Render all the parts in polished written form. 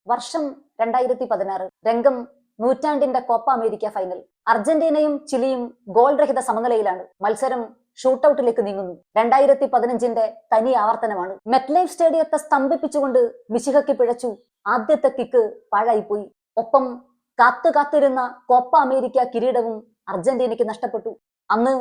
വർഷം 2016. രംഗം നൂറ്റാണ്ടിന്റെ കോപ്പ അമേരിക്ക ഫൈനൽ. അർജന്റീനയും ചിലിയും ഗോൾ രഹിത സമനിലയിലാണ്. മത്സരം ഷൂട്ടൌട്ടിലേക്ക് നീങ്ങുന്നു. 2015 തനി ആവർത്തനമാണ്. മെറ്റ്ലൈഫ് സ്റ്റേഡിയത്തെ സ്തംഭിപ്പിച്ചുകൊണ്ട് മിശിഹയ്ക്ക് പിഴച്ചു. ആദ്യത്തെ കിക്ക് പാഴായിപ്പോയി. ഒപ്പം കാത്തിരുന്ന കോപ്പ അമേരിക്ക കിരീടവും അർജന്റീനയ്ക്ക് നഷ്ടപ്പെട്ടു. അന്ന്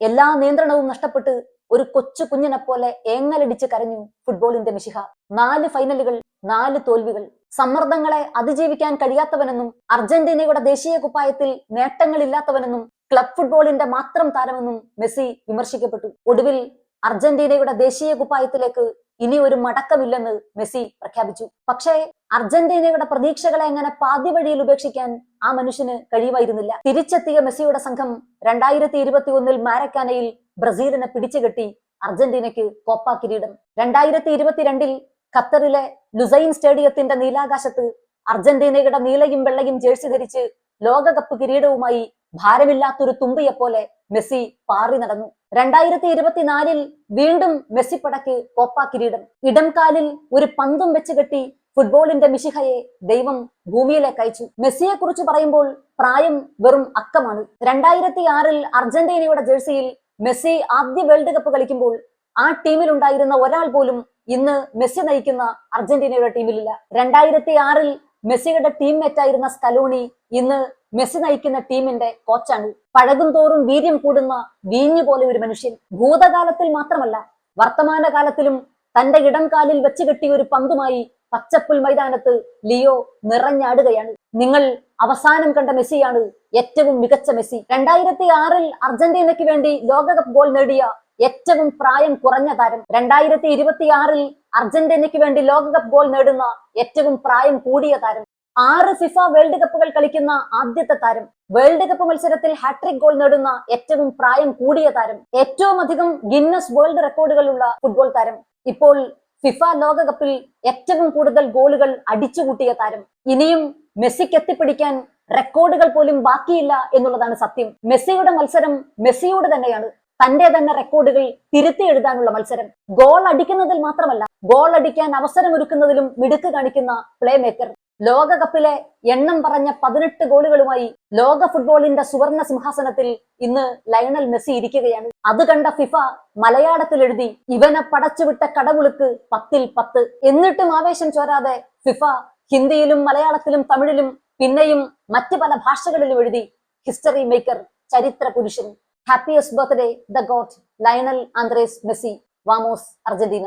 എല്ലാ നിയന്ത്രണവും നഷ്ടപ്പെട്ട് ഒരു കൊച്ചു കുഞ്ഞിനെ പോലെ ഏങ്ങലടിച്ച് കരഞ്ഞു ഫുട്ബോളിന്റെ മിശിഹ. 4 ഫൈനലുകൾ, 4 തോൽവികൾ. സമ്മർദ്ദങ്ങളെ അതിജീവിക്കാൻ കഴിയാത്തവനെന്നും അർജന്റീനയുടെ ദേശീയ കുപ്പായത്തിൽ നേട്ടങ്ങളില്ലാത്തവനെന്നും ക്ലബ് ഫുട്ബോളിന്റെ മാത്രം താരമെന്നും മെസ്സി വിമർശിക്കപ്പെട്ടു. ഒടുവിൽ അർജന്റീനയുടെ ദേശീയ കുപ്പായത്തിലേക്ക് ഇനി ഒരു മടക്കമില്ലെന്ന് മെസ്സി പ്രഖ്യാപിച്ചു. പക്ഷേ അർജന്റീനയുടെ പ്രതീക്ഷകളെ എങ്ങനെ പാതി വഴിയിൽ ഉപേക്ഷിക്കാൻ ആ മനുഷ്യന് കഴിയുമായിരുന്നില്ല. തിരിച്ചെത്തിയ മെസ്സിയുടെ സംഘം 2021 മാരക്കാനയിൽ ബ്രസീലിനെ പിടിച്ചുകെട്ടി അർജന്റീനയ്ക്ക് കോപ്പ കിരീടം. 2022 ഖത്തറിലെ ലുസൈൻ സ്റ്റേഡിയത്തിന്റെ നീലാകാശത്ത് അർജന്റീനയുടെ നീലയും വെള്ളയും ജേഴ്സി ധരിച്ച് ലോകകപ്പ് കിരീടവുമായി ഭാരമില്ലാത്തൊരു തുമ്പിയെപ്പോലെ മെസ്സി പാറി നടന്നു. 2024 വീണ്ടും മെസ്സി പടക്ക് കോപ്പ കിരീടം. ഇടം കാലിൽ ഒരു പന്തും വെച്ച് കെട്ടി ഫുട്ബോളിന്റെ മിശിഹയെ ദൈവം ഭൂമിയിലേക്ക് അയച്ചു. മെസ്സിയെ കുറിച്ച് പറയുമ്പോൾ പ്രായം വെറും അക്കമാണ്. 2006 അർജന്റീനയുടെ ജേഴ്സിയിൽ മെസ്സി ആദ്യ വേൾഡ് കപ്പ് കളിക്കുമ്പോൾ ആ ടീമിൽ ഉണ്ടായിരുന്ന ഒരാൾ പോലും ഇന്ന് മെസ്സി നയിക്കുന്ന അർജന്റീനയുടെ ടീമിലില്ല. 2006 മെസ്സിയുടെ ടീംമേറ്റ് ആയിരുന്ന സ്കലോണി ഇന്ന് മെസ്സി നയിക്കുന്ന ടീമിന്റെ കോച്ചാണ്. പഴകും തോറും വീര്യം കൂടുന്ന വീഞ്ഞു പോലെ ഒരു മനുഷ്യൻ. ഭൂതകാലത്തിൽ മാത്രമല്ല വർത്തമാനകാലത്തിലും തന്റെ ഇടം കാലിൽ വെച്ച് കെട്ടിയ ഒരു പന്തുമായി പച്ചപ്പുൽ മൈതാനത്ത് ലിയോ നിറഞ്ഞാടുകയാണ്. നിങ്ങൾ അവസാനം കണ്ട മെസ്സിയാണ് ഏറ്റവും മികച്ച മെസ്സി. 2006 അർജന്റീനയ്ക്ക് വേണ്ടി ലോകകപ്പ് ഗോൾ നേടിയ ഏറ്റവും പ്രായം കുറഞ്ഞ താരം. 2026 അർജന്റീനയ്ക്ക് വേണ്ടി ലോകകപ്പ് ഗോൾ നേടുന്ന ഏറ്റവും പ്രായം കൂടിയ താരം. 6 ഫിഫ വേൾഡ് കപ്പുകൾ കളിക്കുന്ന ആദ്യത്തെ താരം. വേൾഡ് കപ്പ് മത്സരത്തിൽ ഹാട്രിക് ഗോൾ നേടുന്ന ഏറ്റവും പ്രായം കൂടിയ താരം. ഏറ്റവും അധികം ഗിന്നസ് വേൾഡ് റെക്കോർഡുകളുള്ള ഫുട്ബോൾ താരം. ഇപ്പോൾ ഫിഫ ലോകകപ്പിൽ ഏറ്റവും കൂടുതൽ ഗോളുകൾ അടിച്ചുകൂട്ടിയ താരം. ഇനിയും മെസ്സിക്ക് എത്തിപ്പിടിക്കാൻ റെക്കോർഡുകൾ പോലും ബാക്കിയില്ല എന്നുള്ളതാണ് സത്യം. മെസ്സിയുടെ മത്സരം മെസ്സിയോട് തന്നെയാണ്. തന്റെ തന്നെ റെക്കോർഡുകൾ തിരുത്തി എഴുതാനുള്ള മത്സരം. ഗോൾ അടിക്കുന്നതിൽ മാത്രമല്ല, ഗോൾ അടിക്കാൻ അവസരമൊരുക്കുന്നതിലും മിടുക്ക് കാണിക്കുന്ന പ്ലേ മേക്കർ. ലോകകപ്പിലെ എണ്ണം പറഞ്ഞ 18 ഗോളുകളുമായി ലോക ഫുട്ബോളിന്റെ സുവർണ സിംഹാസനത്തിൽ ഇന്ന് ലയണൽ മെസ്സി ഇരിക്കുകയാണ്. അത് കണ്ട ഫിഫ മലയാളത്തിൽ എഴുതി, ഇവനെ പടച്ചുവിട്ട കടവുളുക്ക് 10ൽ 10. എന്നിട്ടും ആവേശം ചോരാതെ ഫിഫ ഹിന്ദിയിലും മലയാളത്തിലും തമിഴിലും പിന്നെയും മറ്റ് പല ഭാഷകളിലും എഴുതി, ഹിസ്റ്ററി മേക്കർ, ചരിത്ര പുരുഷൻ. Happiest birthday the goat Lionel Andres Messi. വാമോസ് അർജന്റീന.